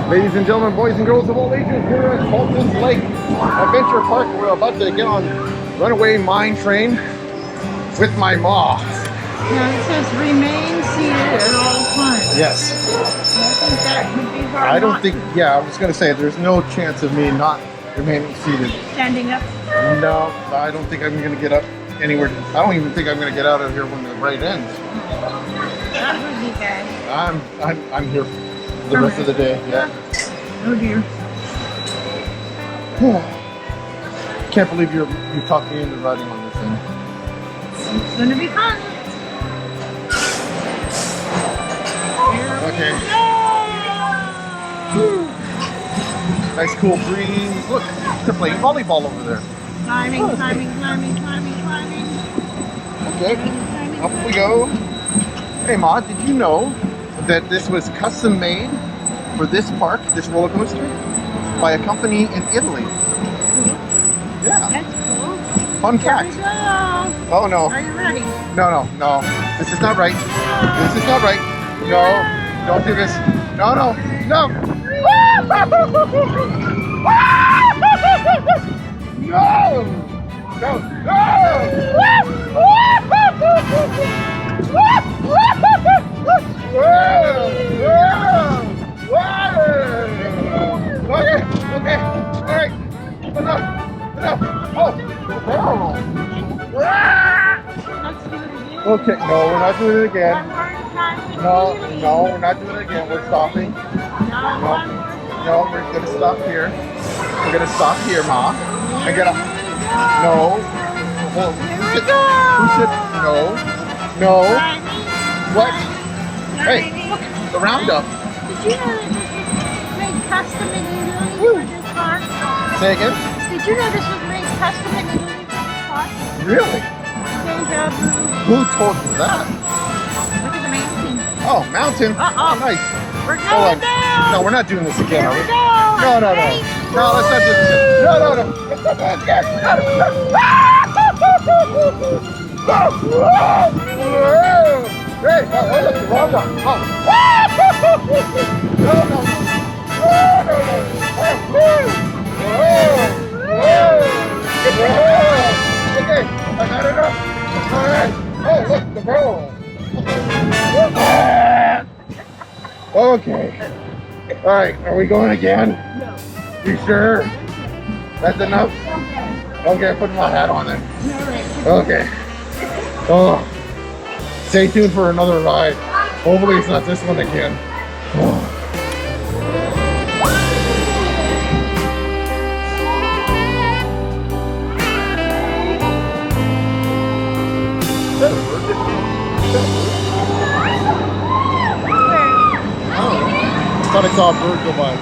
Ladies and gentlemen, boys and girls of all ages, we're at Cultus Lake Adventure Park. We're about to get on Runaway mine train with my ma. Now it says remain seated at all times. Yes. I think that would be hard. I don't think, yeah, I was going to say, there's no chance of me not remaining seated. Standing up. No, I don't think I'm going to get up anywhere. I don't even think I'm going to get out of here when the ride ends. That would be bad. I'm here for the rest of the day. Yeah. Oh dear. Can't believe you talked me into riding on this thing. It's going to be fun. Okay. Nice cool breeze. Look, they're playing volleyball over there. Climbing. Okay, up we go. Hey Ma, did you know that this was custom made for this park, this roller coaster, by a company in Italy? Cool. Yeah. That's cool. Fun Here we fact. go. Oh no. Are you ready? No. This is not right. This is not right. No. Don't do this. No. No. No. Okay. All right. Enough. Oh. Let's do it again. Okay. No, we're not doing it again. One more time. No, we're not doing it again. We're stopping. No, one more time. No, we're gonna stop here. We're gonna stop here, Ma. And get a. No. Well, who said? No. What? Hey, look, the roundup. Did you know that this was made custom in Italy for this park? Say again? Did you know this was made custom in Italy for this park? Really? Deja vu. Who told you that? Look at the mountain. Oh, mountain. Uh-oh. Oh, nice. We're Hold going on. down. No, we're not doing this again, Here are we we? go. No. Ready? No, let's not do this again. No. Let's not do it again. Hey, look, the roundup. Oh. No. Okay, I got it up. All right. Oh, look, the barrel. Okay. All right, are we going again? No. You sure? That's enough? Okay, put my hat on then. Okay. Oh. Stay tuned for another ride. Hopefully it's not this one again. Oh. I thought I saw a bird go by.